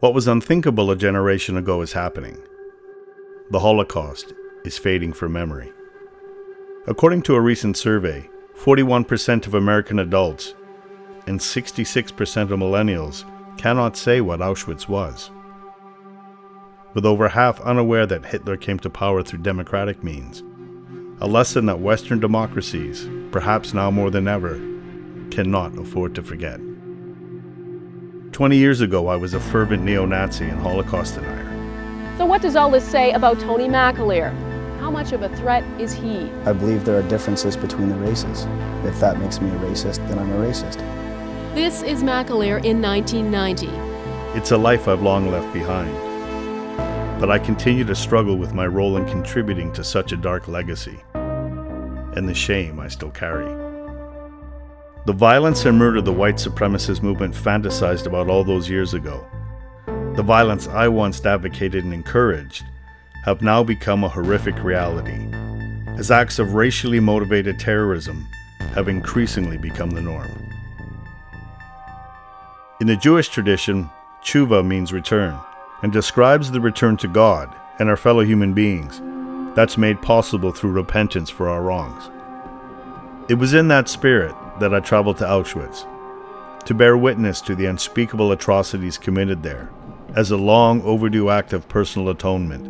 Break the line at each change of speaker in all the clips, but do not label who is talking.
What was unthinkable a generation ago is happening. The Holocaust is fading from memory. According to a recent survey, 41% of American adults and 66% of millennials cannot say what Auschwitz was. With over half unaware that Hitler came to power through democratic means, a lesson that Western democracies, perhaps now more than ever, cannot afford to forget. 20 years ago, I was a fervent neo-Nazi and Holocaust denier.
So what does all this say about Tony McAleer? How much of a threat is he?
I believe there are differences between the races. If that makes me a racist, then I'm a racist.
This is McAleer in 1990.
It's a life I've long left behind. But I continue to struggle with my role in contributing to such a dark legacy, and the shame I still carry. The violence and murder the white supremacist movement fantasized about all those years ago, the violence I once advocated and encouraged, have now become a horrific reality, as acts of racially motivated terrorism have increasingly become the norm. In the Jewish tradition, tshuva means return, and describes the return to God and our fellow human beings that's made possible through repentance for our wrongs. It was in that spirit that I traveled to Auschwitz, to bear witness to the unspeakable atrocities committed there, as a long overdue act of personal atonement,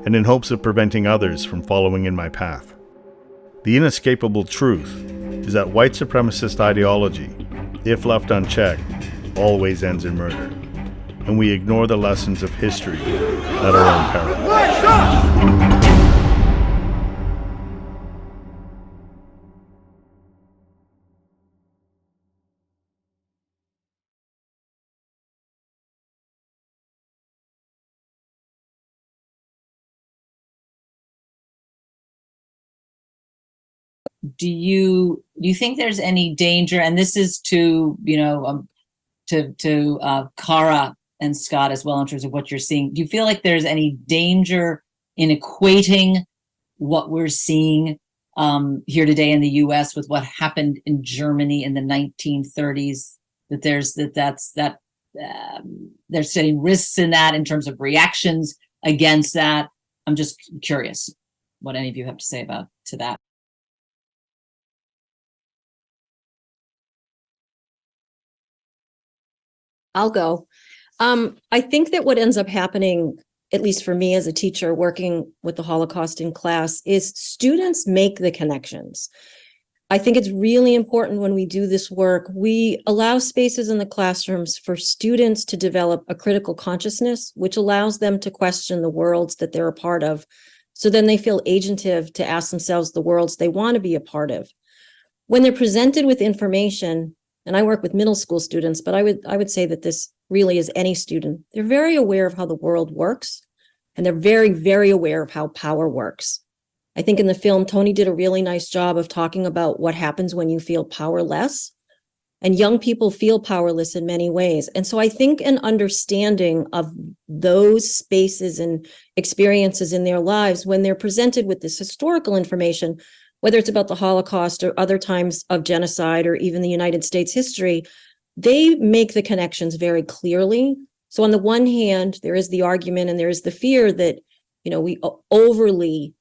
and in hopes of preventing others from following in my path. The inescapable truth is that white supremacist ideology, if left unchecked, always ends in murder, and we ignore the lessons of history at our own peril.
Do you think there's any danger, and this is to Cara and Scott as well, in terms of what you're seeing, do you feel like there's any danger in equating what we're seeing here today in the US with what happened in Germany in the 1930s, that they're setting risks in that in terms of reactions against that? I'm just curious what any of you have to say about to that.
I'll go. I think that what ends up happening, at least for me as a teacher working with the Holocaust in class, is students make the connections. I think it's really important when we do this work, we allow spaces in the classrooms for students to develop a critical consciousness, which allows them to question the worlds that they're a part of. So then they feel agentive to ask themselves the worlds they want to be a part of. When they're presented with information, and I work with middle school students, but I would say that this really is any student. They're very aware of how the world works, and they're very, very aware of how power works. I think in the film, Tony did a really nice job of talking about what happens when you feel powerless. And young people feel powerless in many ways. And so I think an understanding of those spaces and experiences in their lives, when they're presented with this historical information, whether it's about the Holocaust or other times of genocide or even the United States history, they make the connections very clearly. So on the one hand, there is the argument and there is the fear that, we overly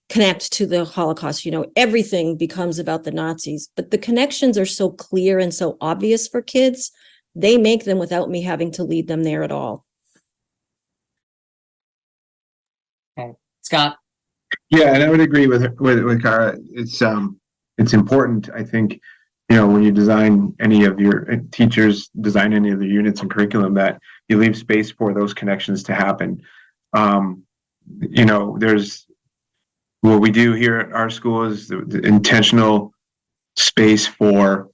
connect to the Holocaust. Everything becomes about the Nazis, but the connections are so clear and so obvious for kids. They make them without me having to lead them there at all.
Okay, Scott.
Yeah, and I would agree with Cara. It's important, I think, when you design any of your teachers design any of the units and curriculum, that you leave space for those connections to happen. There's what we do here at our school is the intentional space for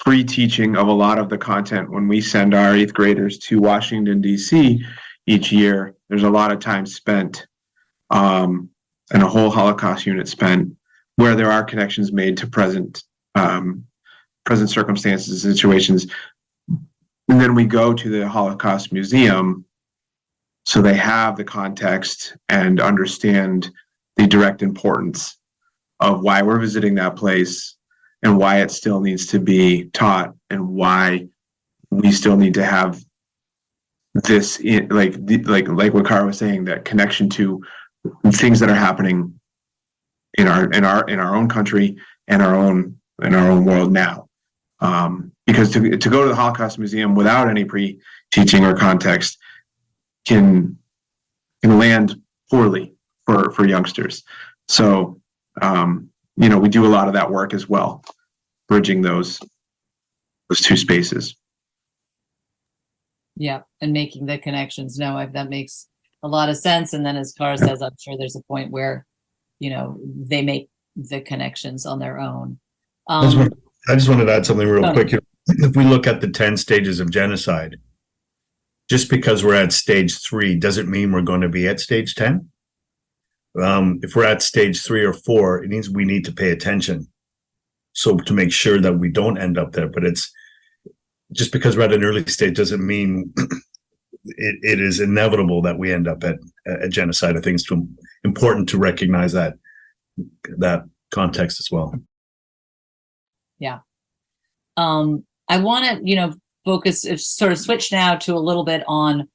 free teaching of a lot of the content. When we send our 8th graders to Washington, D.C. each year, there's a lot of time spent and a whole Holocaust unit spent where there are connections made to present circumstances and situations. And then we go to the Holocaust Museum so they have the context and understand the direct importance of why we're visiting that place and why it still needs to be taught and why we still need to have this, like what Cara was saying, that connection to things that are happening in our own country and our own world now. Because to go to the Holocaust Museum without any pre-teaching or context can land poorly for youngsters. So we do a lot of that work as well, bridging those two spaces.
Yeah, and making the connections. No, that makes a lot of sense. And then, as Cara says, I'm sure there's a point where, they make the connections on their own.
I just wanted to add something real quick. If we look at the 10 stages of genocide, just because we're at stage 3 doesn't mean we're going to be at stage 10. If we're at stage 3 or 4, it means we need to pay attention. So to make sure that we don't end up there, but it's just because we're at an early stage doesn't mean it is inevitable that we end up at genocide. I think it's important to recognize that context as well.
Yeah. I want to, focus, sort of switch now to a little bit on,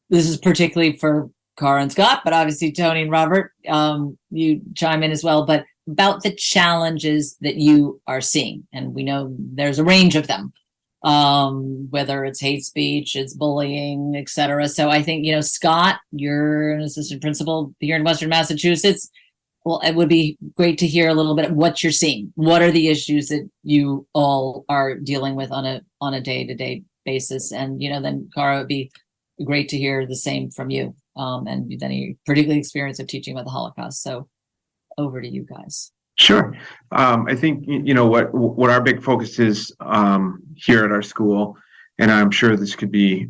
this is particularly for Cara and Scott, but obviously Tony and Robert, you chime in as well, but about the challenges that you are seeing. And we know there's a range of them, whether it's hate speech, it's bullying, et cetera. So I think, Scott, you're an assistant principal here in Western Massachusetts. Well, it would be great to hear a little bit of what you're seeing. What are the issues that you all are dealing with on a day-to-day basis? And, then Cara, it would be great to hear the same from you. And then your particular experience of teaching about the Holocaust. So over to you guys.
Sure. I think, what our big focus is here at our school, and I'm sure this could be,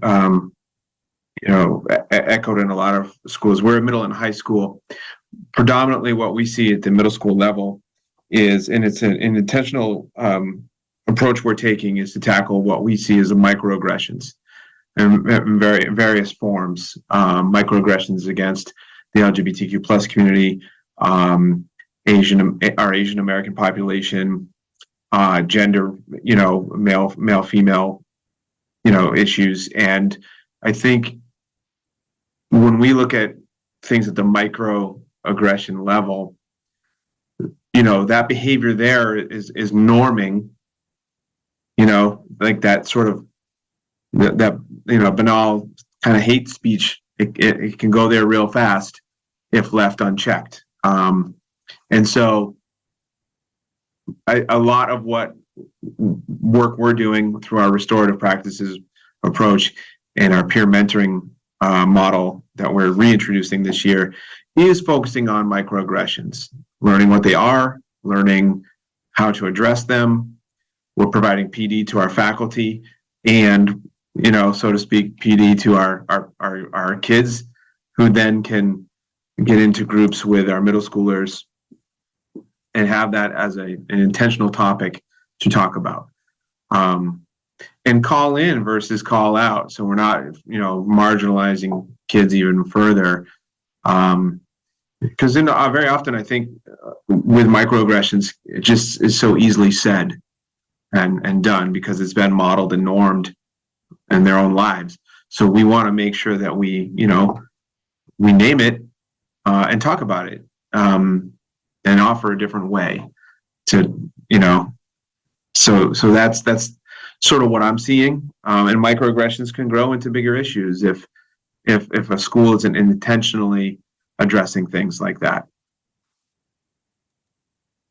echoed in a lot of schools. We're a middle and high school. Predominantly what we see at the middle school level is, and it's an intentional approach we're taking, is to tackle what we see as microaggressions in various forms. Microaggressions against the LGBTQ plus community, our Asian American population, gender, male, female, issues. And I think when we look at things at the microaggression level, that behavior there is norming, like that sort of that banal kind of hate speech. It can go there real fast if left unchecked. And so a lot of what work we're doing through our restorative practices approach and our peer mentoring model that we're reintroducing this year is focusing on microaggressions, learning what they are, learning how to address them. We're providing PD to our faculty and, so to speak, PD to our kids, who then can get into groups with our middle schoolers and have that as an intentional topic to talk about. And call in versus call out. So we're not, marginalizing kids even further. Because very often I think with microaggressions, it just is so easily said and done because it's been modeled and normed in their own lives. So we want to make sure that we name it and talk about it and offer a different way to, so that's sort of what I'm seeing. And microaggressions can grow into bigger issues if a school isn't intentionally addressing things like that.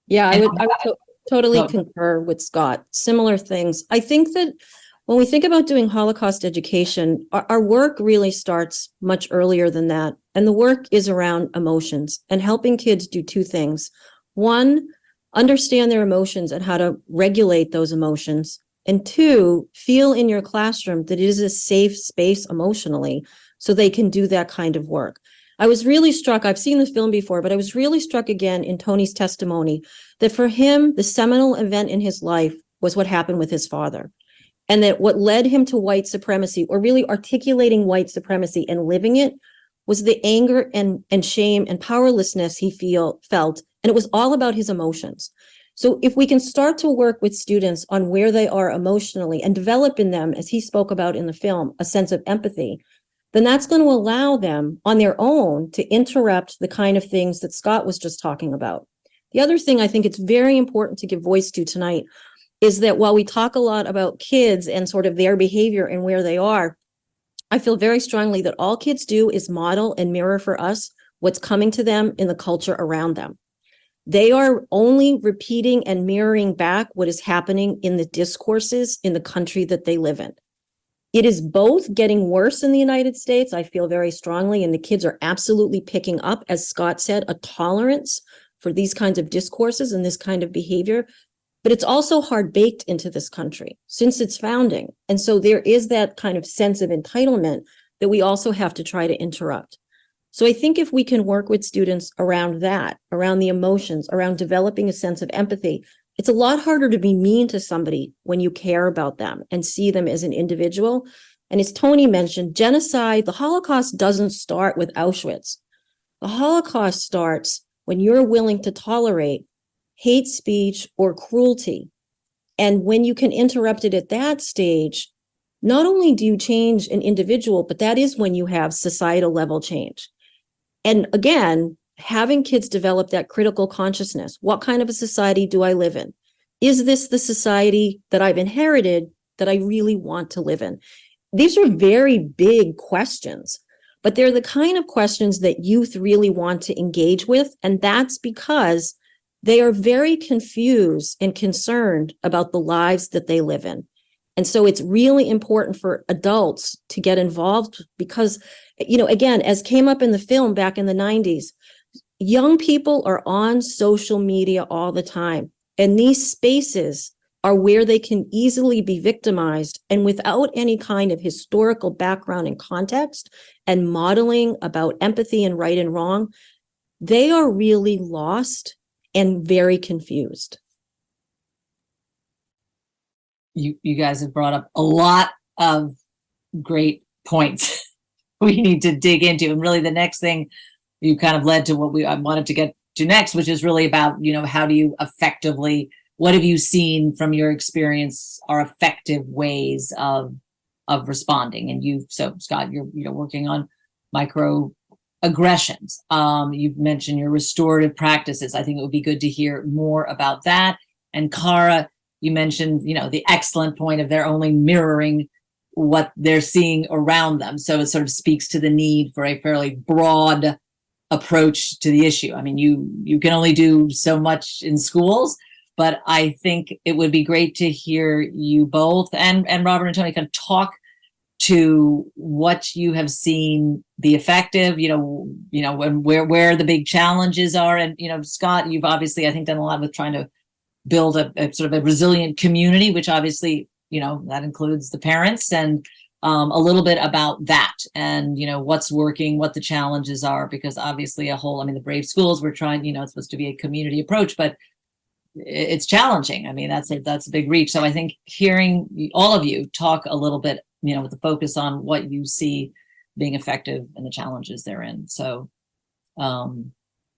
Yeah, I would totally concur with Scott. Similar things. I think that when we think about doing Holocaust education, our work really starts much earlier than that. And the work is around emotions and helping kids do two things. One, understand their emotions and how to regulate those emotions. And two, feel in your classroom that it is a safe space emotionally so they can do that kind of work. I was really struck, I've seen the film before, but I was really struck again in Tony's testimony that for him, the seminal event in his life was what happened with his father. And that what led him to white supremacy, or really articulating white supremacy and living it, was the anger and shame and powerlessness he felt. And it was all about his emotions. So if we can start to work with students on where they are emotionally and develop in them, as he spoke about in the film, a sense of empathy, then that's going to allow them on their own to interrupt the kind of things that Scott was just talking about. The other thing I think it's very important to give voice to tonight is that while we talk a lot about kids and sort of their behavior and where they are, I feel very strongly that all kids do is model and mirror for us what's coming to them in the culture around them. They are only repeating and mirroring back what is happening in the discourses in the country that they live in. It is both getting worse in the United States, I feel very strongly, and the kids are absolutely picking up, as Scott said, a tolerance for these kinds of discourses and this kind of behavior. But it's also hard baked into this country since its founding. And so there is that kind of sense of entitlement that we also have to try to interrupt. So I think if we can work with students around that, around the emotions, around developing a sense of empathy, it's a lot harder to be mean to somebody when you care about them and see them as an individual. And as Tony mentioned, genocide, the Holocaust doesn't start with Auschwitz. The Holocaust starts when you're willing to tolerate hate speech or cruelty. And when you can interrupt it at that stage, not only do you change an individual, but that is when you have societal level change. And again, having kids develop that critical consciousness. What kind of a society do I live in? Is this the society that I've inherited that I really want to live in? These are very big questions, but they're the kind of questions that youth really want to engage with. And that's because they are very confused and concerned about the lives that they live in. And so it's really important for adults to get involved because, again, as came up in the film back in the 90s, young people are on social media all the time. And these spaces are where they can easily be victimized. And without any kind of historical background and context and modeling about empathy and right and wrong, they are really lost and very confused.
You guys have brought up a lot of great points we need to dig into. And really the next thing you kind of led to what I wanted to get to next, which is really about, how do you effectively, what have you seen from your experience are effective ways of responding? And so Scott, you're working on microaggressions. You've mentioned your restorative practices. I think it would be good to hear more about that. And Cara, you mentioned, the excellent point of they're only mirroring what they're seeing around them. So it sort of speaks to the need for a fairly broad approach to the issue. I mean, you can only do so much in schools, but I think it would be great to hear you both and Robert and Tony kind of talk to what you have seen be effective, and where the big challenges are. And, Scott, you've obviously, I think, done a lot with trying to build a sort of a resilient community, which obviously, that includes the parents, and a little bit about that and, what's working, what the challenges are, because obviously the Brave Schools, we're trying, it's supposed to be a community approach, but it's challenging. I mean, that's a big reach. So I think hearing all of you talk a little bit, with the focus on what you see being effective and the challenges they're in. So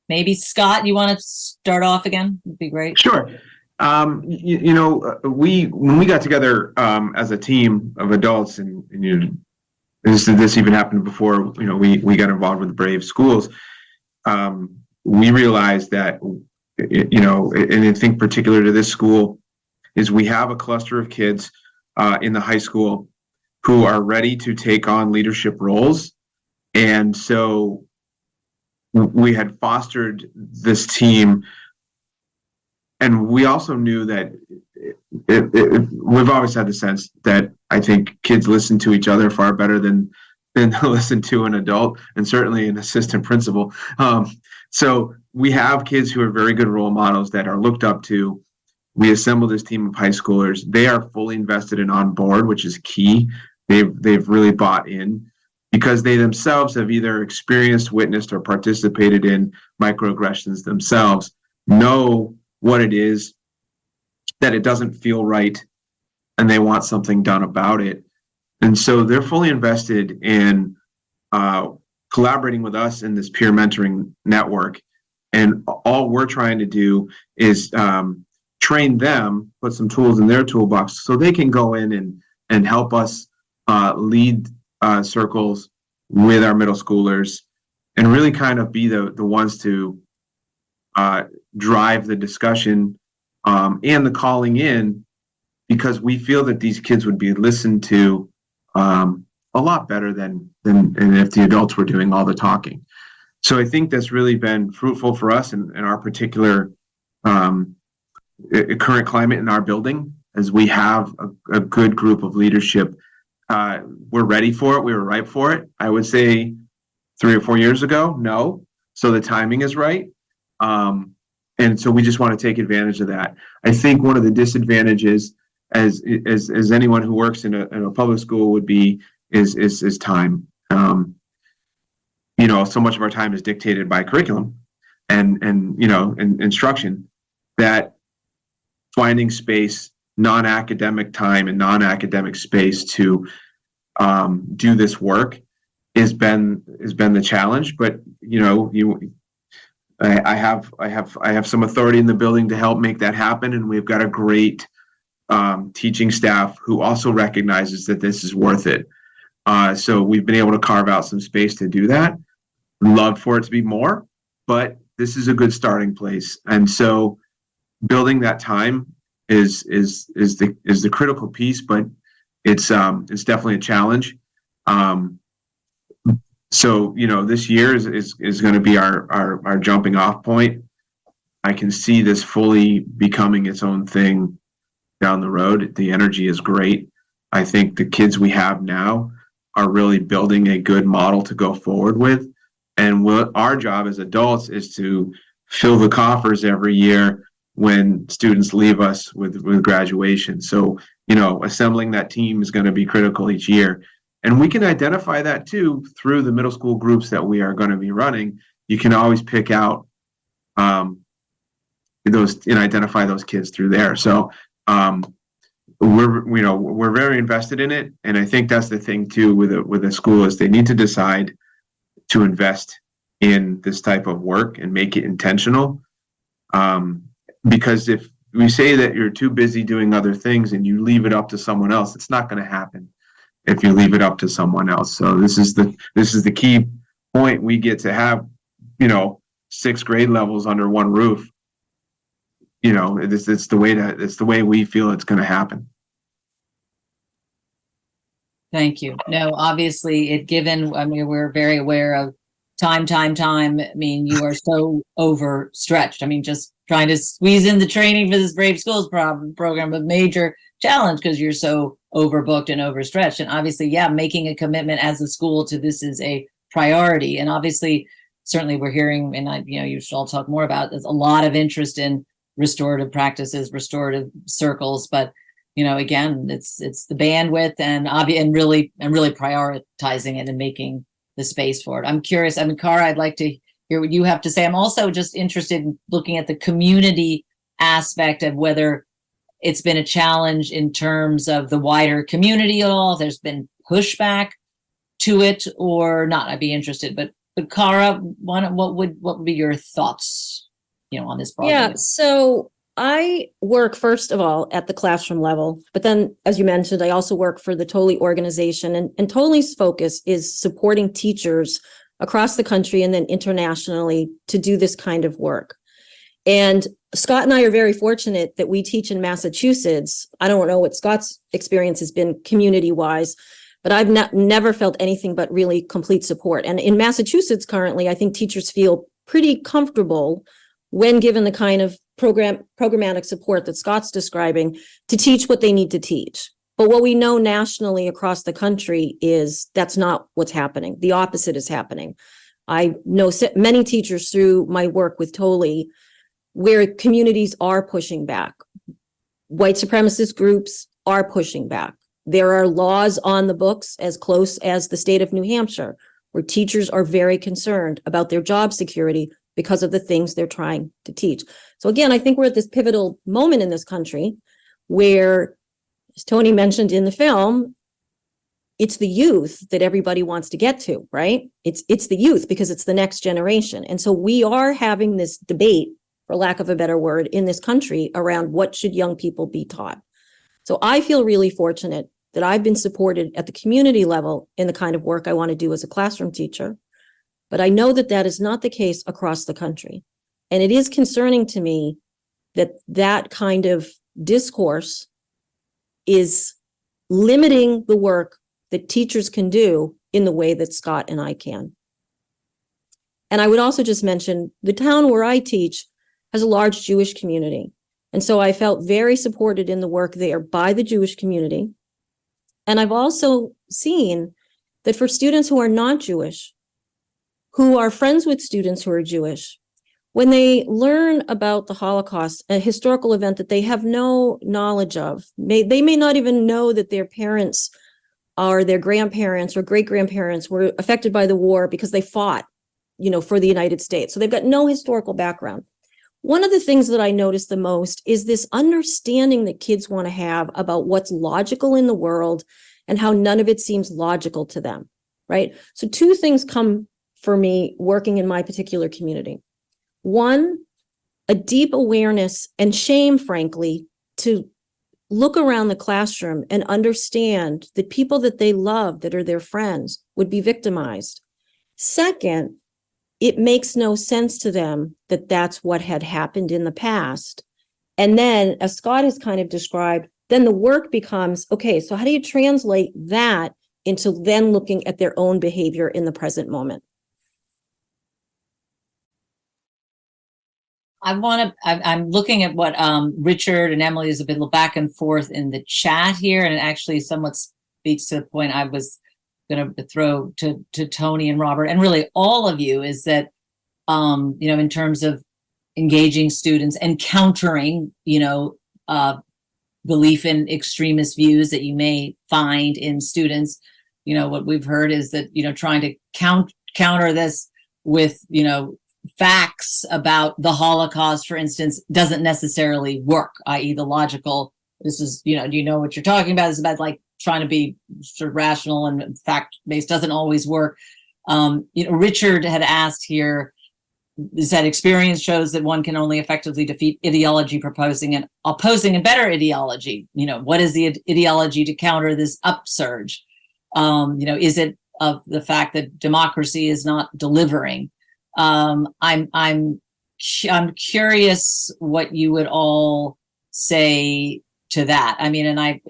maybe Scott, you want to start off again? It'd be great.
Sure. When we got together as a team of adults, and this even happened before, we got involved with the Brave Schools. We realized that, and I think particular to this school, is we have a cluster of kids in the high school who are ready to take on leadership roles. And so we had fostered this team. And we also knew that we've always had the sense that I think kids listen to each other far better than listen to an adult, and certainly an assistant principal. So we have kids who are very good role models that are looked up to. We assembled this team of high schoolers. They are fully invested and on board, which is key. They've really bought in because they themselves have either experienced, witnessed, or participated in microaggressions themselves, know what it is, that it doesn't feel right, and they want something done about it. And so they're fully invested in collaborating with us in this peer mentoring network. And all we're trying to do is train them, put some tools in their toolbox so they can go in and help us lead circles with our middle schoolers and really kind of be the ones to drive the discussion and the calling in, because we feel that these kids would be listened to a lot better than if the adults were doing all the talking. So I think that's really been fruitful for us in our particular current climate in our building, as we have a good group of leadership. We're ready for it. We were ripe for it. I would say 3 or 4 years ago, no. So the timing is right. And so we just want to take advantage of that. I think one of the disadvantages, as anyone who works in a public school would be, is time. So much of our time is dictated by curriculum and instruction, that finding space, non-academic time and non-academic space to do this work has been the challenge. But I have some authority in the building to help make that happen, and we've got a great teaching staff who also recognizes that this is worth it. So we've been able to carve out some space to do that. Love for it to be more, but this is a good starting place. And so building that time is the critical piece, but it's definitely a challenge. So this year is going to be our jumping off point. I can see this fully becoming its own thing down the road. The energy is great. I think the kids we have now are really building a good model to go forward with. And what our job as adults is to fill the coffers every year when students leave us with graduation. So, assembling that team is going to be critical each year. And we can identify that too through the middle school groups that we are going to be running. You can always pick out those and identify those kids through there. So we're very invested in it. And I think that's the thing too with a school, is they need to decide to invest in this type of work and make it intentional. Because if we say that you're too busy doing other things and you leave it up to someone else, it's not going to happen if you leave it up to someone else. So this is the key point. We get to have 6 grade levels under one roof. It's the way we feel it's going to happen.
Thank you. No, obviously we're very aware of time. I mean, you are so overstretched. I mean, just trying to squeeze in the training for this Brave Schools program, a major challenge because you're so overbooked and overstretched. And obviously, making a commitment as a school to this is a priority. And obviously, certainly we're hearing, and you should all talk more about, there's a lot of interest in restorative practices, restorative circles, but again, it's the bandwidth and really prioritizing it and making the space for it. I'm curious. Cara, I'd like to hear what you have to say. I'm also just interested in looking at the community aspect of whether it's been a challenge in terms of the wider community at all. If there's been pushback to it or not. I'd be interested. But Cara, what would be your thoughts, on this problem?
Yeah. So I work, first of all, at the classroom level, but then, as you mentioned, I also work for the Tolly organization, and Tolly's focus is supporting teachers across the country and then internationally to do this kind of work. And Scott and I are very fortunate that we teach in Massachusetts. I don't know what Scott's experience has been community-wise, but I've never felt anything but really complete support. And in Massachusetts currently, I think teachers feel pretty comfortable when given the kind of programmatic support that Scott's describing to teach what they need to teach. But what we know nationally across the country is that's not what's happening. The opposite is happening. I know many teachers through my work with Tolly where communities are pushing back. White supremacist groups are pushing back. There are laws on the books as close as the state of New Hampshire where teachers are very concerned about their job security because of the things they're trying to teach. So again, I think we're at this pivotal moment in this country where, as Tony mentioned in the film, it's the youth that everybody wants to get to, right? It's the youth because it's the next generation. And so we are having this debate for lack of a better word, in this country around what should young people be taught. So I feel really fortunate that I've been supported at the community level in the kind of work I want to do as a classroom teacher. But I know that that is not the case across the country. And it is concerning to me that that kind of discourse is limiting the work that teachers can do in the way that Scott and I can. And I would also just mention the town where I teach has a large Jewish community. And so I felt very supported in the work there by the Jewish community. And I've also seen that for students who are not Jewish, who are friends with students who are Jewish, when they learn about the Holocaust, a historical event that they have no knowledge of, they may not even know that their parents or their grandparents or great-grandparents were affected by the war because they fought, for the United States. So they've got no historical background. One of the things that I notice the most is this understanding that kids want to have about what's logical in the world and how none of it seems logical to them, right? So two things come for me working in my particular community. One, a deep awareness and shame, frankly, to look around the classroom and understand that people that they love, that are their friends, would be victimized. Second, it makes no sense to them that that's what had happened in the past. And then, as Scott has kind of described, then the work becomes, okay, so how do you translate that into then looking at their own behavior in the present moment?
I'm looking at what Richard and Emily is a bit back and forth in the chat here, and it actually somewhat speaks to the point I was going to throw to Tony and Robert, and really all of you, is that, in terms of engaging students and countering, belief in extremist views that you may find in students, what we've heard is that, trying to counter this with, facts about the Holocaust, for instance, doesn't necessarily work, i.e. the logical, this is, do you know what you're talking about? It's about like trying to be sort of rational and fact-based doesn't always work. Richard had asked here, is that experience shows that one can only effectively defeat ideology proposing and opposing a better ideology. What is the ideology to counter this upsurge? Is it of the fact that democracy is not delivering? I'm curious what you would all say to that. I mean, and I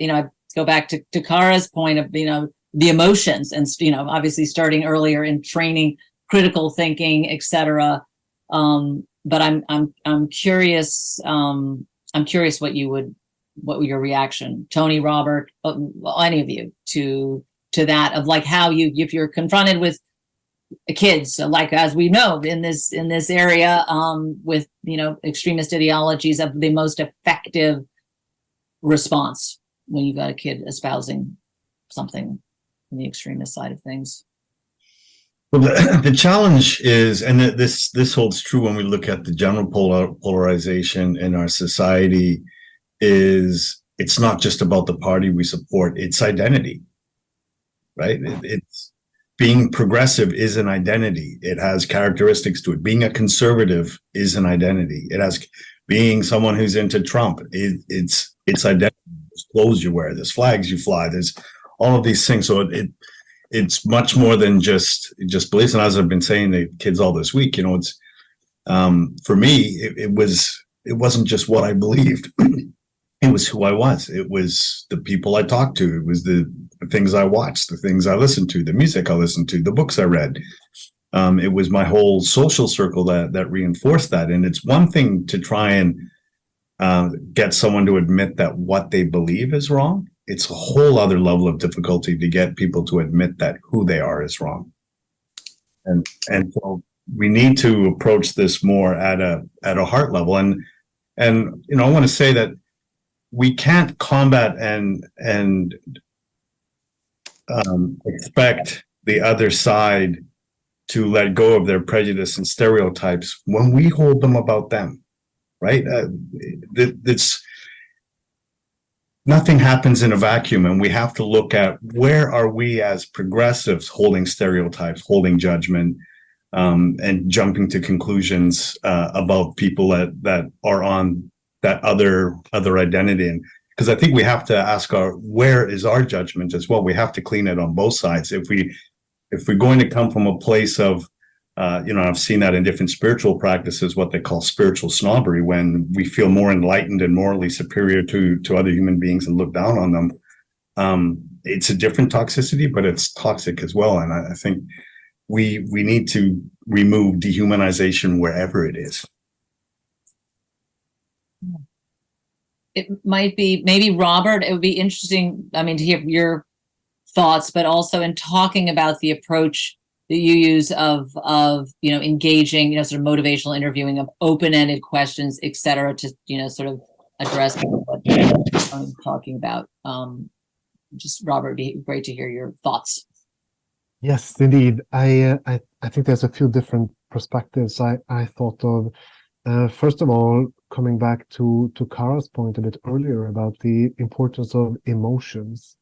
go back to Kara's point of, the emotions and, obviously starting earlier in training, critical thinking, etc. But I'm curious, what your reaction, Tony, Robert, any of you to that, of like how if you're confronted with kids, like, as we know in this area, with extremist ideologies, of the most effective response when you got a kid espousing something in the extremist side of things.
Well, the challenge is, and this holds true when we look at the general polarization in our society, is it's not just about the party we support, it's identity, right? It's being progressive is an identity. It has characteristics to it. Being a conservative is an identity. It has being someone who's into Trump. It's identity. There's clothes you wear. There's flags you fly. There's all of these things. So it's much more than just beliefs. And as I've been saying to kids all this week, it's for me, it wasn't just what I believed. It was who I was. It was the people I talked to. It was the things I watched, the things I listened to, the music I listened to, the books I read. It was my whole social circle that reinforced that. And it's one thing to try and get someone to admit that what they believe is wrong. It's a whole other level of difficulty to get people to admit that who they are is wrong. And so we need to approach this more at a heart level. And I want to say that we can't combat and expect the other side to let go of their prejudice and stereotypes when we hold them about them, right? It's nothing happens in a vacuum, and we have to look at where are we as progressives holding stereotypes, holding judgment, and jumping to conclusions about people that are on that other identity. And because I think we have to ask where is our judgment as well? We have to clean it on both sides. If we're going to come from a place of I've seen that in different spiritual practices, what they call spiritual snobbery, when we feel more enlightened and morally superior to other human beings and look down on them. It's a different toxicity, but it's toxic as well. And I think we need to remove dehumanization wherever it is.
It might be, maybe Robert, it would be interesting, I mean, to hear your thoughts, but also in talking about the approach that you use of engaging, sort of motivational interviewing, of open-ended questions, et cetera, to, sort of address what I'm talking about. Just Robert, it'd be great to hear your thoughts.
Yes, indeed. I think there's a few different perspectives I thought of. First of all, coming back to Kara's point a bit earlier about the importance of emotions,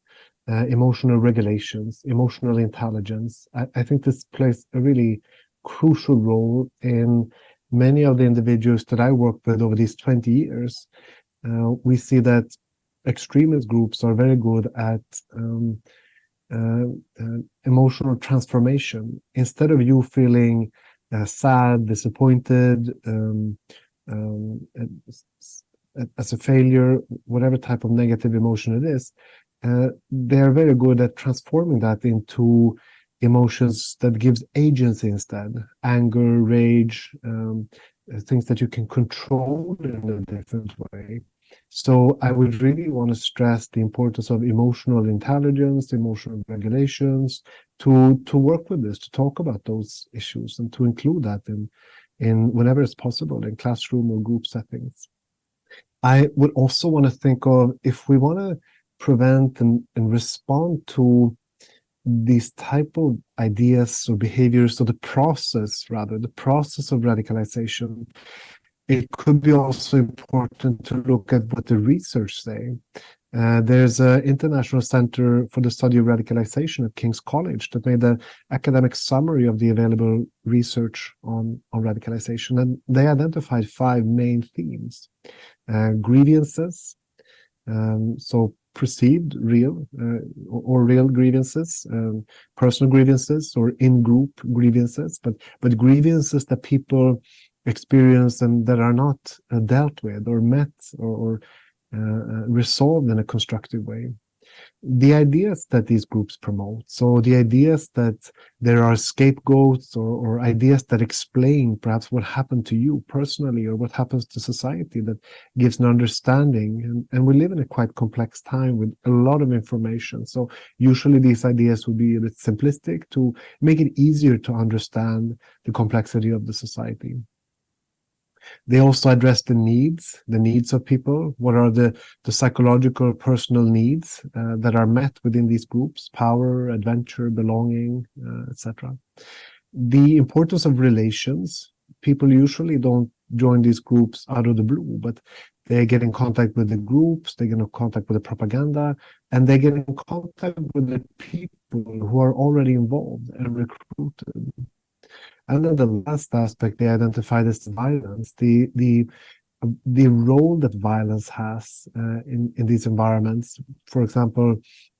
emotional regulations, emotional intelligence. I think this plays a really crucial role in many of the individuals that I worked with over these 20 years. We see that extremist groups are very good at emotional transformation. Instead of you feeling sad, disappointed, as a failure, whatever type of negative emotion it is, they're very good at transforming that into emotions that gives agency instead. Anger, rage, things that you can control in a different way. So I would really want to stress the importance of emotional intelligence, emotional regulations, to work with this, to talk about those issues, and to include that in whenever it's possible in classroom or group settings. I would also want to think of, if we want to prevent and respond to these type of ideas or behaviors, or the process of radicalization, it could be also important to look at what the research say. There's an International Center for the Study of Radicalization at King's College that made an academic summary of the available research on radicalization, and they identified 5 main themes. Grievances, so perceived real or real grievances, personal grievances or in-group grievances, but grievances that people experience and that are not dealt with or met or resolved in a constructive way. The ideas that these groups promote, so the ideas that there are scapegoats or ideas that explain perhaps what happened to you personally or what happens to society, that gives an understanding. And we live in a quite complex time with a lot of information. So usually these ideas will be a bit simplistic to make it easier to understand the complexity of the society. They also address the needs of people. What are the psychological, personal needs that are met within these groups? Power, adventure, belonging, etc. The importance of relations. People usually don't join these groups out of the blue, but they get in contact with the groups, they get in contact with the propaganda, and they get in contact with the people who are already involved and recruited. And then the last aspect they identified is violence, the role that violence has in these environments. For example,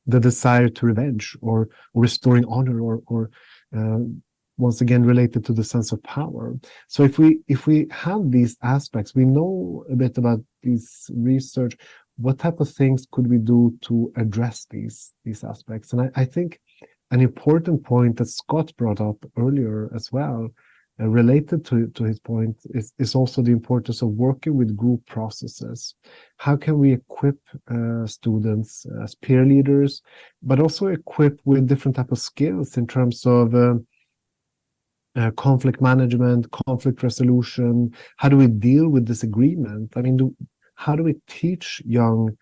the desire to revenge or restoring honor or once again related to the sense of power. So if we have these aspects, we know a bit about this research. What type of things could we do to address these aspects? And I think an important point that Scott brought up earlier as well, related to his point, is also the importance of working with group processes. How can we equip students as peer leaders, but also equip with different type of skills in terms of conflict management, conflict resolution? How do we deal with disagreement? I mean, how do we teach young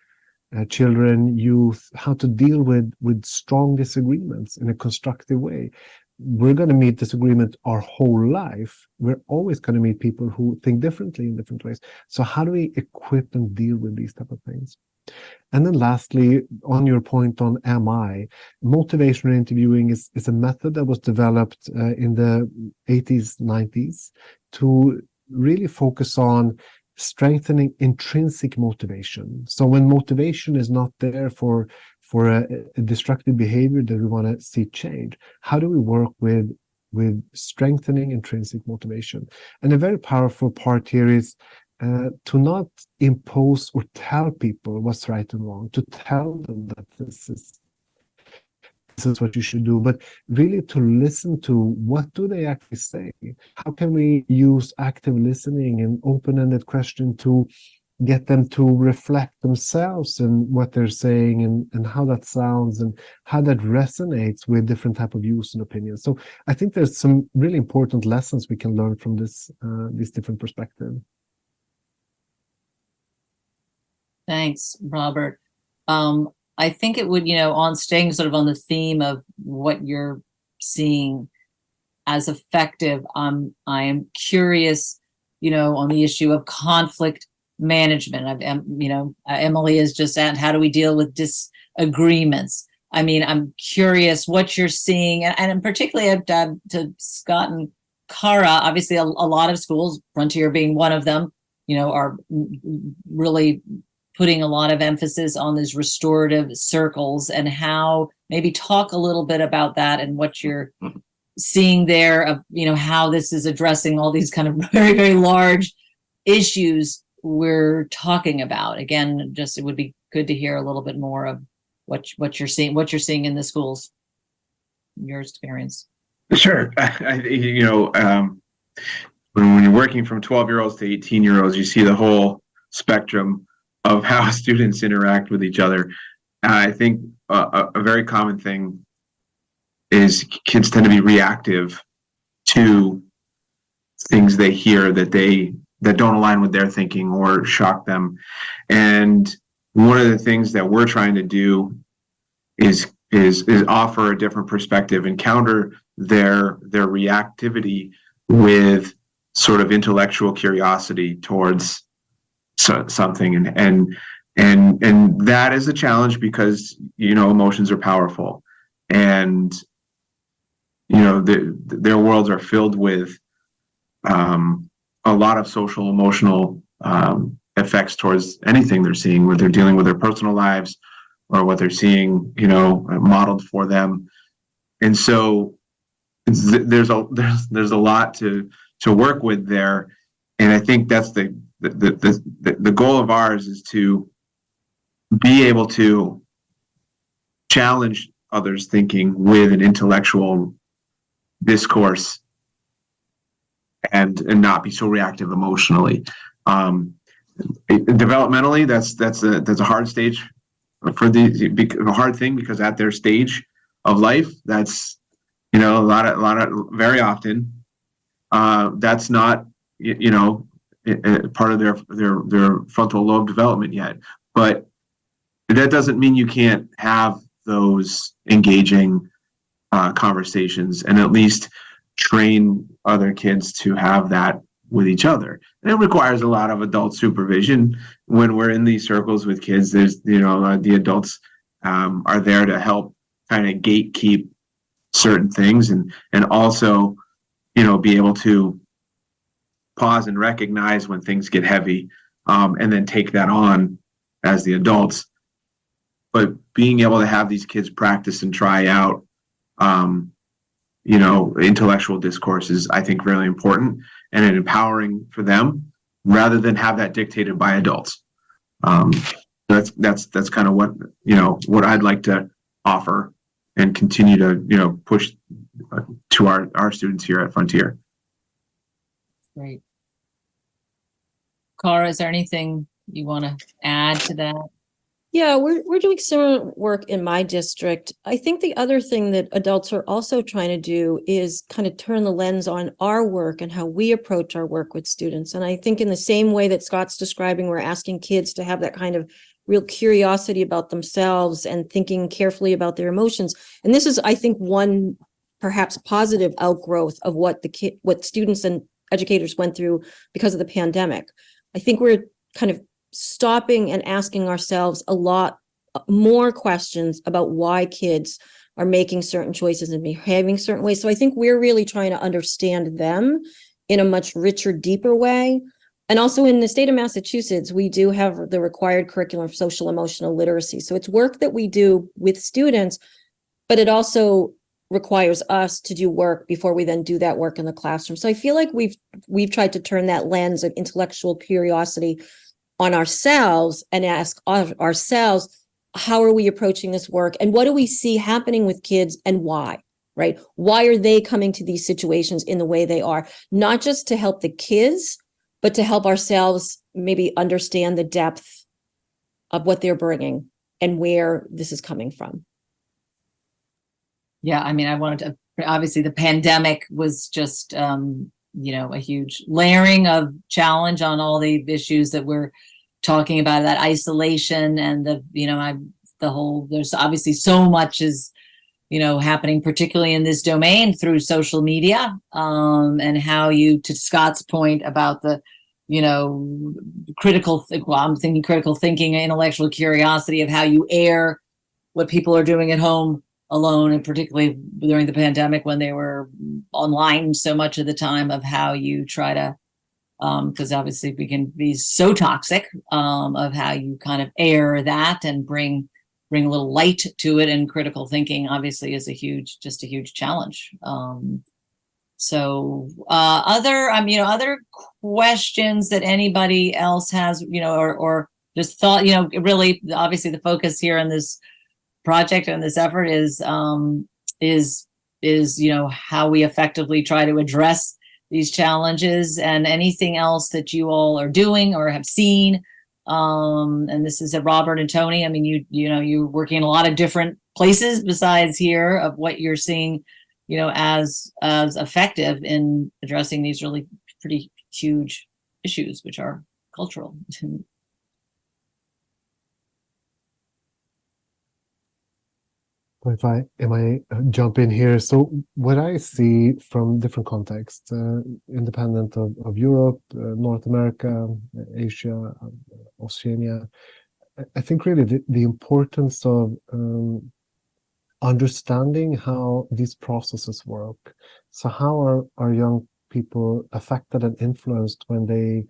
children, youth, how to deal with strong disagreements in a constructive way? We're going to meet disagreement our whole life. We're always going to meet people who think differently in different ways. So how do we equip and deal with these type of things? And then lastly, on your point on MI, motivational interviewing is a method that was developed in the 80s, 90s to really focus on strengthening intrinsic motivation. So when motivation is not there for a destructive behavior that we want to see change, how do we work with strengthening intrinsic motivation? And a very powerful part here is to not impose or tell people what's right and wrong, to tell them that this is what you should do, but really to listen to what do they actually say. How can we use active listening and open-ended question to get them to reflect themselves in what they're saying and how that sounds and how that resonates with different type of views and opinions. So I think there's some really important lessons we can learn from this different perspective.
Thanks, Robert. I think it would, on staying sort of on the theme of what you're seeing as effective, I am curious, on the issue of conflict management. Emily is just at how do we deal with disagreements? I mean, I'm curious what you're seeing, and particularly to Scott and Kara, obviously a lot of schools, Frontier being one of them, are really putting a lot of emphasis on these restorative circles, and how maybe talk a little bit about that and what you're seeing there of, how this is addressing all these kind of very, very large issues we're talking about. Again, just it would be good to hear a little bit more of what you're seeing in the schools, your experience.
Sure. When you're working from 12-year-olds to 18-year-olds, you see the whole spectrum of how students interact with each other. I think a very common thing is kids tend to be reactive to things they hear that don't align with their thinking or shock them. And one of the things that we're trying to do is offer a different perspective and counter their reactivity with sort of intellectual curiosity towards something, and that is a challenge because emotions are powerful, and their worlds are filled with a lot of social emotional effects towards anything they're seeing, where they're dealing with their personal lives or what they're seeing modeled for them. And so there's a lot to work with there, and I think that's the goal of ours is to be able to challenge others' thinking with an intellectual discourse and not be so reactive emotionally. Developmentally, that's a hard stage for a hard thing, because at their stage of life, that's a lot of very often that's not part of their frontal lobe development yet. But that doesn't mean you can't have those engaging conversations and at least train other kids to have that with each other. And it requires a lot of adult supervision. When we're in these circles with kids, there's the adults are there to help kind of gatekeep certain things and also be able to pause and recognize when things get heavy, and then take that on as the adults. But being able to have these kids practice and try out, intellectual discourse is, I think, really important and empowering for them, rather than have that dictated by adults. That's kind of what I'd like to offer and continue to push to our students here at Frontier.
Great. Kara, is there anything you want to add to that?
Yeah, we're doing similar work in my district. I think the other thing that adults are also trying to do is kind of turn the lens on our work and how we approach our work with students. And I think in the same way that Scott's describing, we're asking kids to have that kind of real curiosity about themselves and thinking carefully about their emotions. And this is, I think, one perhaps positive outgrowth of what students and educators went through because of the pandemic. I think we're kind of stopping and asking ourselves a lot more questions about why kids are making certain choices and behaving certain ways. So I think we're really trying to understand them in a much richer, deeper way. And also in the state of Massachusetts, we do have the required curriculum of social emotional literacy. So it's work that we do with students, but it also requires us to do work before we then do that work in the classroom. So I feel like we've tried to turn that lens of intellectual curiosity on ourselves and ask ourselves, how are we approaching this work? And what do we see happening with kids and why, right? Why are they coming to these situations in the way they are? Not just to help the kids, but to help ourselves maybe understand the depth of what they're bringing and where this is coming from.
Yeah, I mean, I wanted to, obviously the pandemic was just, a huge layering of challenge on all the issues that we're talking about, that isolation and there's obviously so much is, happening, particularly in this domain through social media, and how you, to Scott's point about the, I'm thinking critical thinking, intellectual curiosity of how you air what people are doing at home alone, and particularly during the pandemic when they were online so much of the time, of how you try to, because obviously we can be so toxic, of how you kind of air that and bring a little light to it. And critical thinking obviously is a huge challenge. Other questions that anybody else has, or just thought, really, obviously the focus here in this project and this effort is how we effectively try to address these challenges, and anything else that you all are doing or have seen. And this is Robert and Tony. I mean, you're working in a lot of different places besides here, of what you're seeing, as effective in addressing these really pretty huge issues, which are cultural.
If I jump in here, so what I see from different contexts, independent of Europe, North America, Asia, Oceania, I think really the importance of understanding how these processes work. So how are young people affected and influenced when they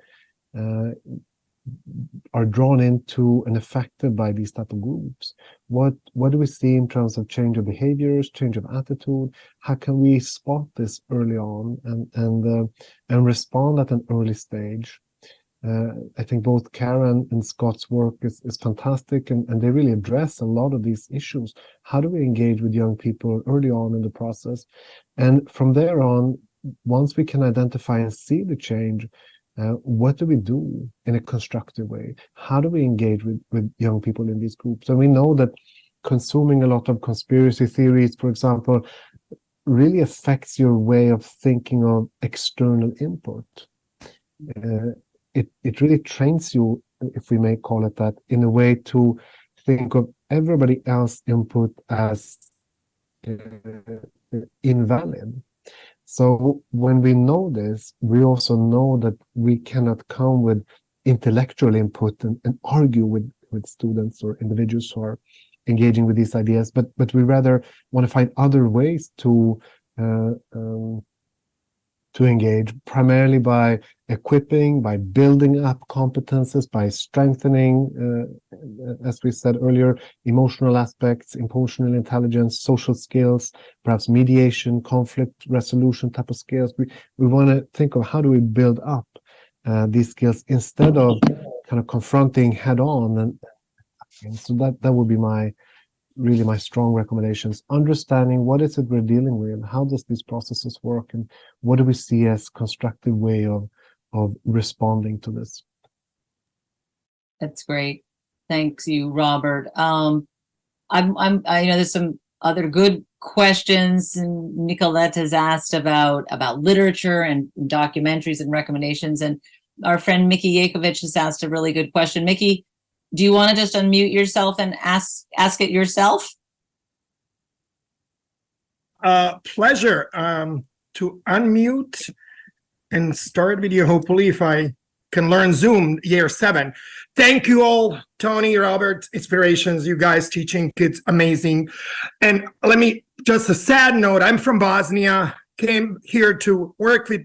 are drawn into and affected by these type of groups? What do we see in terms of change of behaviors, change of attitude? How can we spot this early on and respond at an early stage? I think both Karen and Scott's work is fantastic, and they really address a lot of these issues. How do we engage with young people early on in the process? And from there on, once we can identify and see the change, what do we do in a constructive way? How do we engage with young people in these groups? And we know that consuming a lot of conspiracy theories, for example, really affects your way of thinking of external input. It really trains you, if we may call it that, in a way to think of everybody else's input as invalid. So when we know this, we also know that we cannot come with intellectual input and argue with students or individuals who are engaging with these ideas, but we rather want to find other ways to engage, primarily by equipping, by building up competences, by strengthening, as we said earlier, emotional aspects, emotional intelligence, social skills, perhaps mediation, conflict resolution type of skills. We want to think of how do we build up these skills instead of kind of confronting head on. And so that would be my strong recommendations. Understanding what is it we're dealing with, how does these processes work, and what do we see as constructive way of responding to this.
That's great. Thanks you, Robert. I know there's some other good questions, and Nicolette has asked about literature and documentaries and recommendations, and our friend Mickey Yakovich has asked a really good question. Mickey, do you want to just unmute yourself and ask it yourself?
Pleasure to unmute and start with you. Hopefully, if I can learn Zoom year 7. Thank you all, Tony, Robert, Inspirations, you guys teaching kids, amazing. And let me, just a sad note, I'm from Bosnia, came here to work with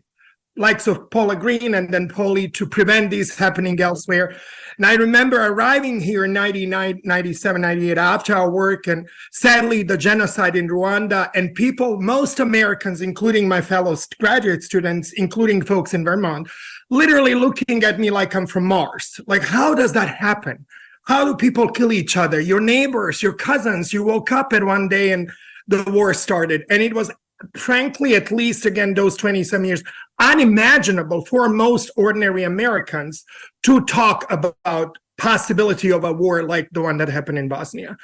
likes of Paula Green and then Polly to prevent these happening elsewhere. And I remember arriving here in 99, 97, 98 after our work, and sadly the genocide in Rwanda, and people, most Americans, including my fellow graduate students, including folks in Vermont, literally looking at me like I'm from Mars. Like, how does that happen? How do people kill each other? Your neighbors, your cousins, you woke up at one day and the war started. And it was, frankly, at least again, those 20-some years, unimaginable for most ordinary Americans to talk about possibility of a war like the one that happened in Bosnia.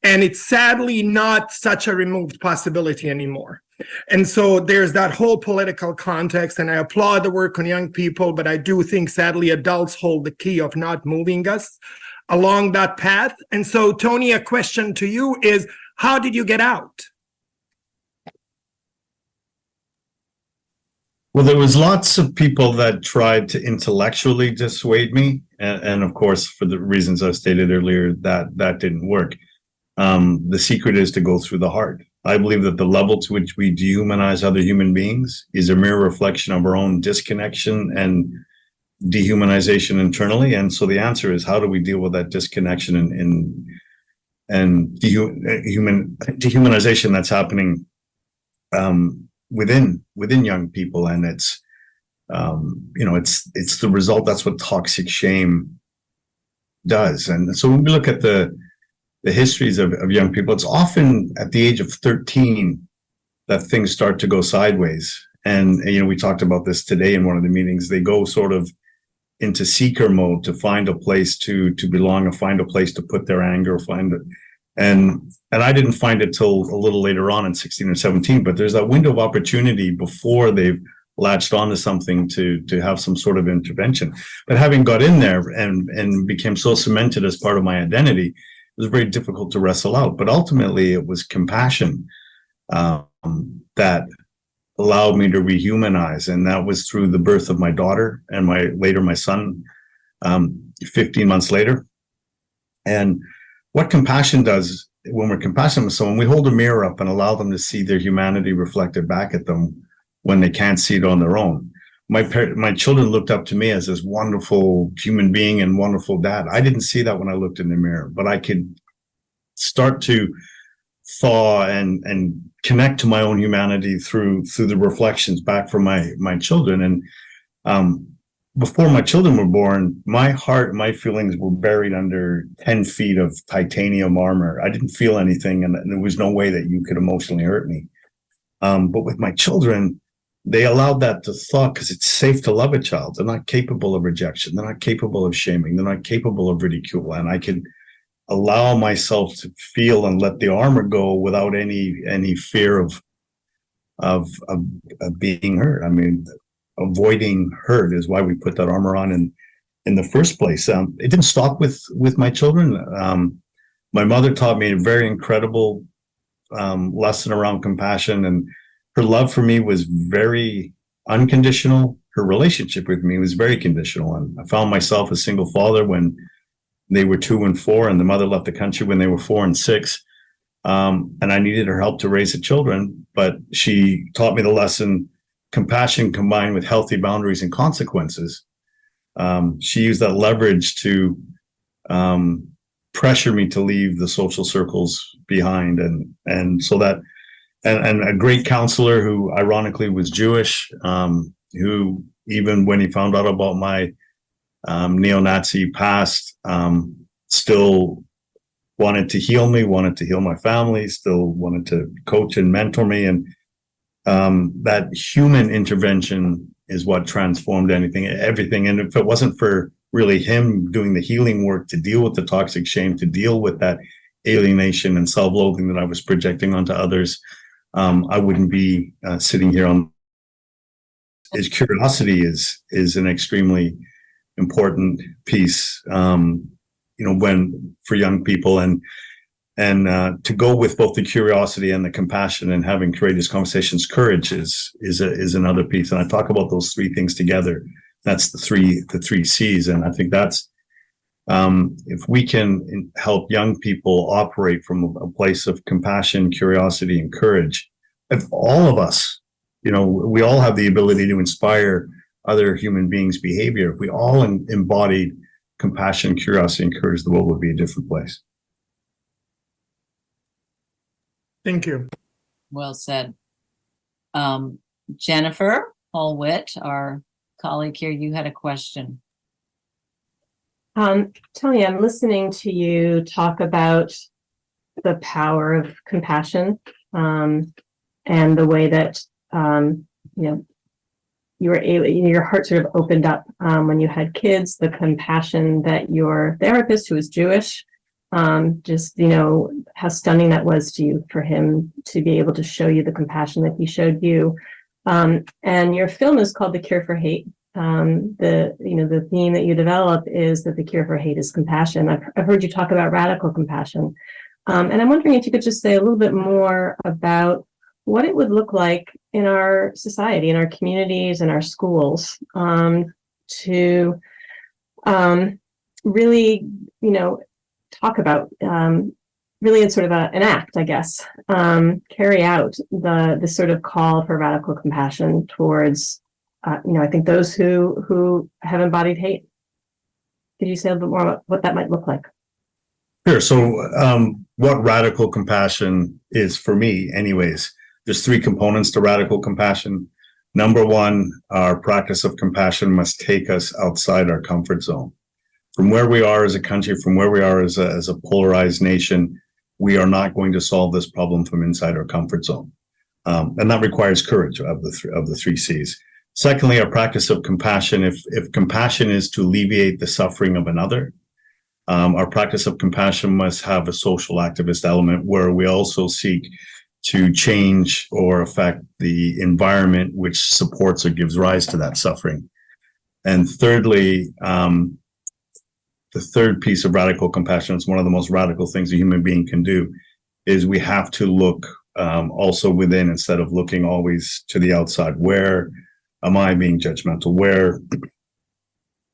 And it's sadly not such a removed possibility anymore. And so there's that whole political context, and I applaud the work on young people, but I do think sadly adults hold the key of not moving us along that path. And so, Tony, a question to you is, how did you get out?
Well, there was lots of people that tried to intellectually dissuade me. And of course, for the reasons I stated earlier, that didn't work. The secret is to go through the heart. I believe that the level to which we dehumanize other human beings is a mere reflection of our own disconnection and dehumanization internally. And so the answer is, how do we deal with that disconnection and dehumanization that's happening within young people? And it's it's the result. That's what toxic shame does. And so when we look at the histories of young people, it's often at the age of 13 that things start to go sideways. And we talked about this today in one of the meetings. They go sort of into seeker mode to find a place to belong, or find a place to put their anger, and I didn't find it till a little later on in 16 or 17, but there's that window of opportunity before they've latched onto something to have some sort of intervention. But having got in there and became so cemented as part of my identity, it was very difficult to wrestle out. But ultimately, it was compassion that allowed me to rehumanize, and that was through the birth of my daughter and my son 15 months later. And what compassion does, when we're compassionate with someone, we hold a mirror up and allow them to see their humanity reflected back at them when they can't see it on their own. My children looked up to me as this wonderful human being and wonderful dad. I didn't see that when I looked in the mirror, but I could start to thaw and connect to my own humanity through the reflections back from my children. And before my children were born, my heart and my feelings were buried under 10 feet of titanium armor. I didn't feel anything, and there was no way that you could emotionally hurt me. But with my children, they allowed that to thaw, because it's safe to love a child. They're not capable of rejection. They're not capable of shaming. They're not capable of ridicule. And I could allow myself to feel and let the armor go without any fear of being hurt. I mean, avoiding hurt is why we put that armor on in the first place. It didn't stop with my children. My mother taught me a very incredible lesson around compassion, and her love for me was very unconditional. Her relationship with me was very conditional. And I found myself a single father when they were 2 and 4, and the mother left the country when they were 4 and 6. And I needed her help to raise the children, but she taught me the lesson: compassion combined with healthy boundaries and consequences. She used that leverage to pressure me to leave the social circles behind. And so that, and a great counselor who ironically was Jewish, who even when he found out about my neo-Nazi past, still wanted to heal me, wanted to heal my family, still wanted to coach and mentor me. And that human intervention is what transformed everything. And if it wasn't for really him doing the healing work to deal with the toxic shame, to deal with that alienation and self-loathing that I was projecting onto others, I wouldn't be sitting here on. His curiosity is an extremely important piece, when for young people, and to go with both the curiosity and the compassion and having courageous conversations. Courage is another piece, and I talk about those three things together. That's the three C's. And I think that's, if we can help young people operate from a place of compassion, curiosity, and courage, if all of us, we all have the ability to inspire other human beings' behavior. If we all embodied compassion, curiosity, and courage, the world would be a different place.
Thank you.
Well said. Jennifer Hall-Witt, our colleague here, you had a question.
Tony, I'm listening to you talk about the power of compassion, and the way that you were able, your heart sort of opened up when you had kids. The compassion that your therapist, who was Jewish, just how stunning that was to you, for him to be able to show you the compassion that he showed you. And your film is called The Cure for Hate. The theme that you develop is that the cure for hate is compassion. I've heard you talk about radical compassion. And I'm wondering if you could just say a little bit more about what it would look like in our society, in our communities, in our schools, to really, talk about, really in sort of an act, I guess, carry out the sort of call for radical compassion towards, I think those who have embodied hate. Could you say a little bit more about what that might look like?
Sure. So what radical compassion is for me, anyways, there's three components to radical compassion. Number one, our practice of compassion must take us outside our comfort zone. From where we are as a country, from where we are as a polarized nation, we are not going to solve this problem from inside our comfort zone. And that requires courage of the three C's. Secondly, our practice of compassion, if compassion is to alleviate the suffering of another, our practice of compassion must have a social activist element where we also seek to change or affect the environment which supports or gives rise to that suffering. And thirdly, the third piece of radical compassion, it's one of the most radical things a human being can do, is we have to look also within instead of looking always to the outside. Where am I being judgmental? Where,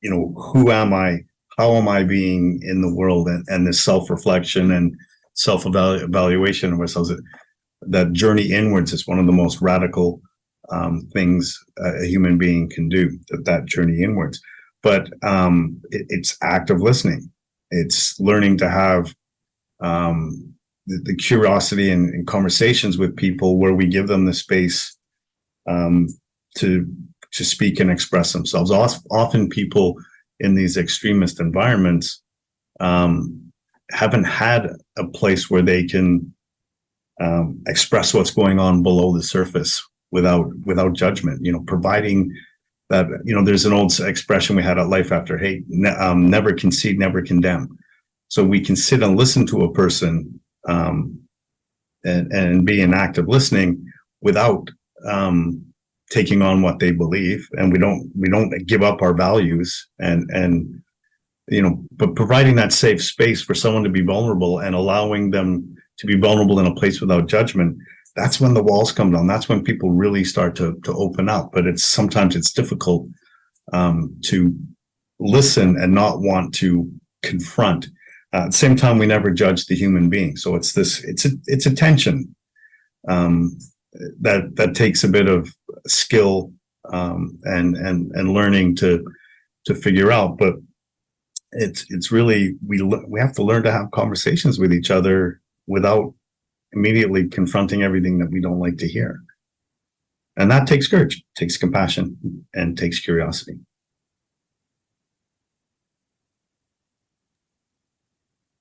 who am I? How am I being in the world? And this self-reflection and self-evaluation of ourselves, that journey inwards is one of the most radical things a human being can do, that journey inwards. But it's active listening. It's learning to have the curiosity and conversations with people where we give them the space to speak and express themselves. Often people in these extremist environments haven't had a place where they can express what's going on below the surface without judgment. Providing that, there's an old expression we had at Life After Hate: never concede, never condemn. So we can sit and listen to a person and be in active listening without taking on what they believe, and we don't give up our values, and but providing that safe space for someone to be vulnerable and allowing them to be vulnerable in a place without judgment. That's when the walls come down. That's when people really start to open up. But sometimes it's difficult to listen and not want to confront. At the same time, we never judge the human being. So it's a tension that takes a bit of skill and learning to figure out. But it's really, we have to learn to have conversations with each other without immediately confronting everything that we don't like to hear. And that takes courage, takes compassion, and takes curiosity.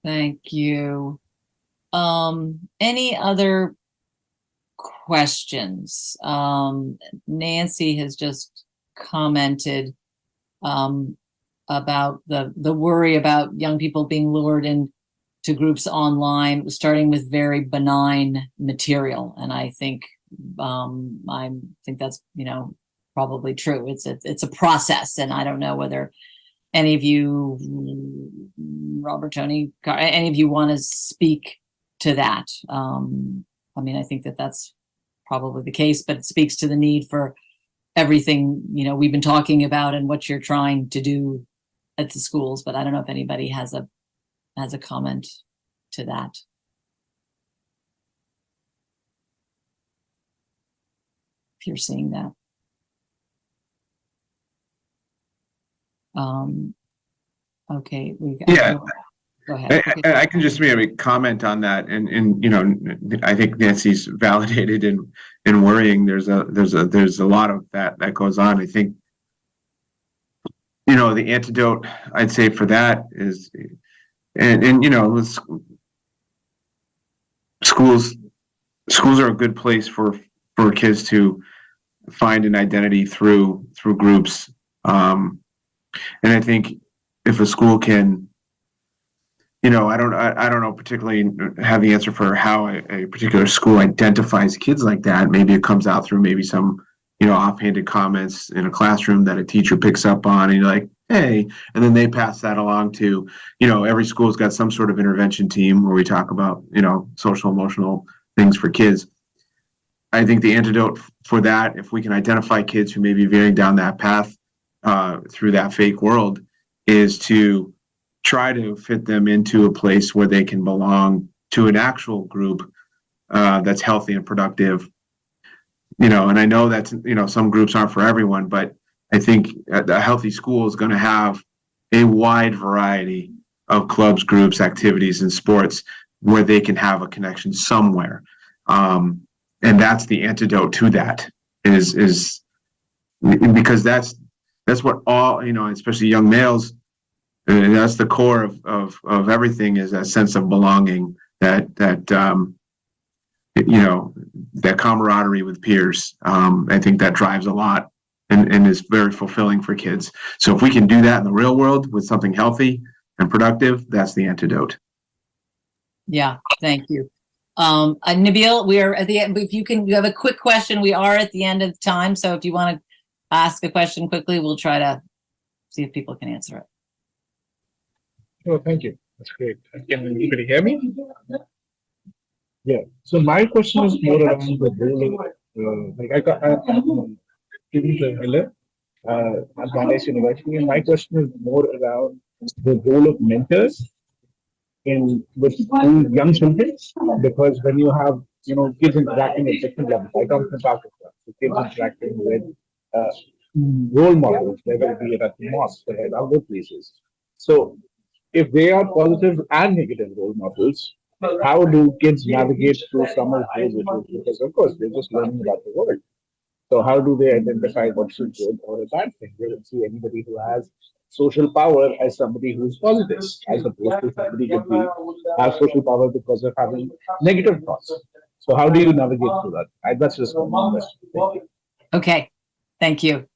Thank you. Any other questions? Nancy has just commented about the worry about young people being lured into groups online, starting with very benign material, and I think that's probably true. It's a process, and I don't know whether any of you, Robert, Tony, any of you want to speak to that. I think that's probably the case, but it speaks to the need for everything, we've been talking about and what you're trying to do at the schools, but I don't know if anybody has a comment to that. If you're seeing that. Okay.
Yeah.
Go ahead. Okay.
I can just maybe comment on that, and I think Nancy's validated in worrying. There's a lot of that goes on. I think the antidote I'd say for that is, schools are a good place for kids to find an identity through groups, and I think if a school can, I don't know particularly have the answer for how a particular school identifies kids like that. Maybe it comes out through maybe some, offhanded comments in a classroom that a teacher picks up on, and you're like, hey, and then they pass that along to, every school's got some sort of intervention team where we talk about, social emotional things for kids. I think the antidote for that, if we can identify kids who may be veering down that path through that fake world, is to try to fit them into a place where they can belong to an actual group that's healthy and productive. And I know that, some groups aren't for everyone, but I think a healthy school is going to have a wide variety of clubs, groups, activities, and sports where they can have a connection somewhere. And that's the antidote to that is because that's what all, especially young males, and that's the core of everything, is that sense of belonging, that camaraderie with peers. I think that drives a lot and is very fulfilling for kids. So if we can do that in the real world with something healthy and productive, that's the antidote.
Yeah, thank you. Nabil, we are at the end. If you have a quick question, we are at the end of the time. So if you want to ask a question quickly, we'll try to see if people can answer it.
Oh, thank you. That's great. Can anybody hear me? Yeah. So my question is more around the role of, I got student Miller at Brandeis University, and my question is more around the role of mentors with young children, because when you have kids interacting at different levels, I come from Pakistan, so kids interacting with role models, whether it be at the mosque or at other places. So if they are positive and negative role models, how do kids navigate through some of those issues? Because of course they're just learning about the world. So how do they identify what's a good or a bad thing? They don't see anybody who has social power as somebody who's positive, as opposed to somebody who has social power because of having negative thoughts. So how do you navigate through that? That's just one question. Thank you.
Okay, thank you.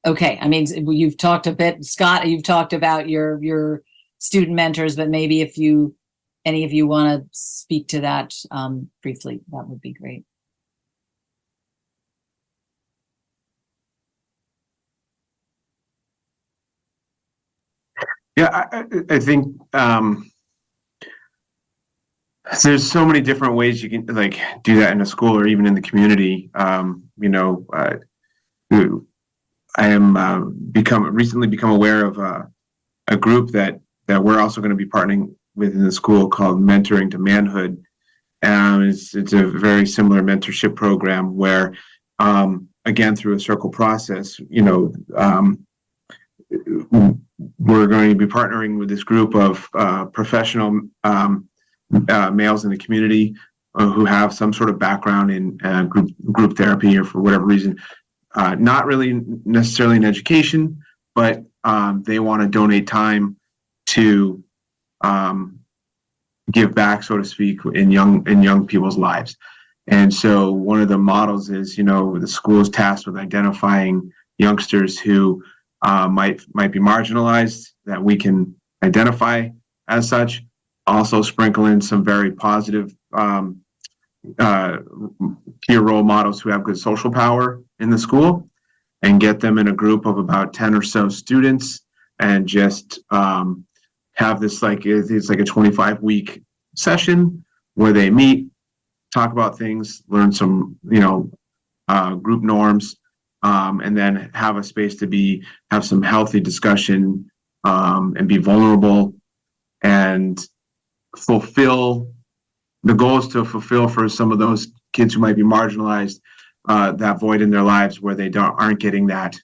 Okay, I mean, you've talked a bit, Scott, you've talked about your student mentors, but maybe if any of you want to speak to that briefly, that would be great.
Yeah, I think there's so many different ways you can do that in a school or even in the community. I am recently become aware of a group that we're also going to be partnering with in the school called Mentoring to Manhood. It's a very similar mentorship program where, again, through a circle process, we're going to be partnering with this group of professional males in the community who have some sort of background in group therapy, or for whatever reason, not really necessarily in education, but they want to donate time to give back, so to speak, in young people's lives. And so one of the models is, the school is tasked with identifying youngsters who might be marginalized, that we can identify as such. Also sprinkle in some very positive peer role models who have good social power in the school, and get them in a group of about 10 or so students, and just have this it's like a 25-week session where they meet, talk about things, learn some group norms, and then have a space to have some healthy discussion, and be vulnerable and fulfill. The goal is to fulfill for some of those kids who might be marginalized, that void in their lives where they aren't getting that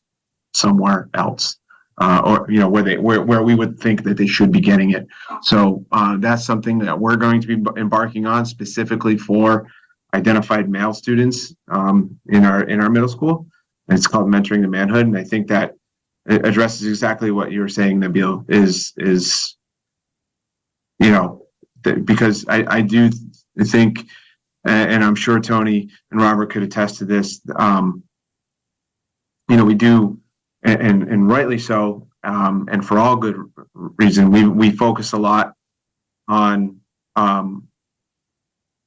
somewhere else, or where we would think that they should be getting it. So that's something that we're going to be embarking on specifically for identified male students in our middle school. And it's called Mentoring to Manhood, and I think that it addresses exactly what you were saying, Nabil. Is because I do think, and I'm sure Tony and Robert could attest to this. We do, and rightly so, and for all good reason. We focus a lot on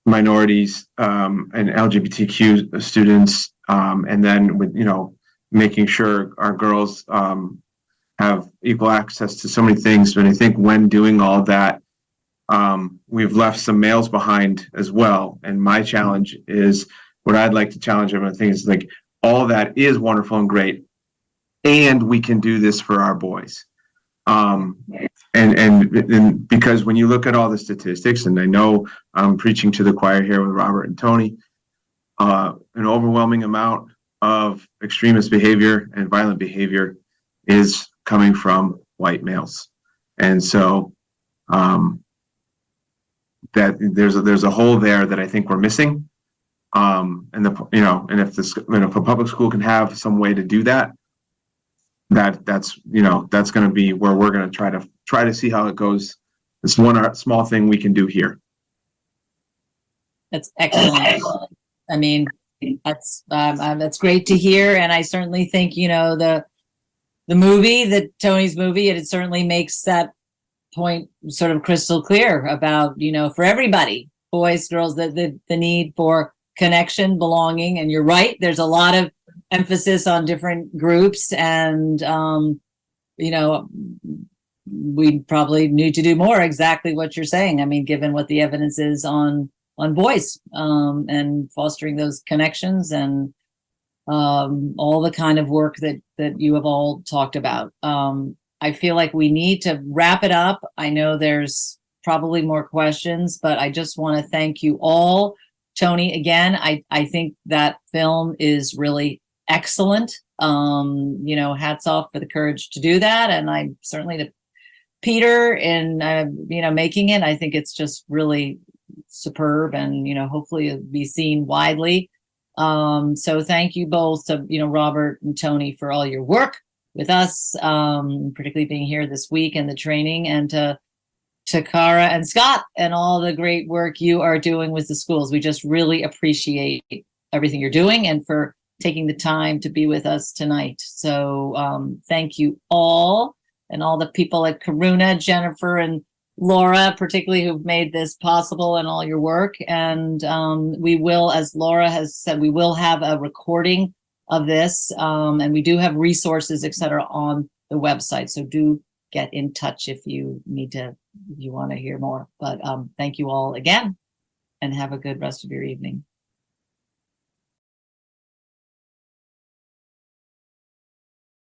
minorities and LGBTQ students, and then with making sure our girls have equal access to so many things. But I think when doing all that, we've left some males behind as well. And my challenge is, what I'd like to challenge everyone to think is, like, all that is wonderful and great, and we can do this for our boys. And because when you look at all the statistics, and I know I'm preaching to the choir here with Robert and Tony, an overwhelming amount of extremist behavior and violent behavior is coming from white males. And so that there's a hole there that I think we're missing. And if a public school can have some way to do that, that's going to be where we're going to try to see how it goes. It's one small thing we can do here.
That's excellent. I mean, that's great to hear, and I certainly think the movie, Tony's movie, it certainly makes that point sort of crystal clear about for everybody, boys, girls, the need for connection, belonging. And you're right, there's a lot of emphasis on different groups, and we probably need to do more, exactly what you're saying. I mean, given what the evidence is on boys, and fostering those connections, and all the kind of work that you have all talked about. I feel like we need to wrap it up. I know there's probably more questions, but I just want to thank you all. Tony, again, I think that film is really excellent. Hats off for the courage to do that. And I certainly to Peter in, making it. I think it's just really superb, and, hopefully it'll be seen widely. So thank you both to, Robert and Tony, for all your work with us, particularly being here this week and the training, and to Cara and Scott and all the great work you are doing with the schools. We just really appreciate everything you're doing, and for taking the time to be with us tonight. So thank you all, and all the people at Karuna, Jennifer and Laura, particularly, who've made this possible, and all your work. And we will, as Laura has said, we will have a recording of this, and we do have resources, etc., on the website. So do get in touch if you want to hear more. But thank you all again, and have a good rest of your evening.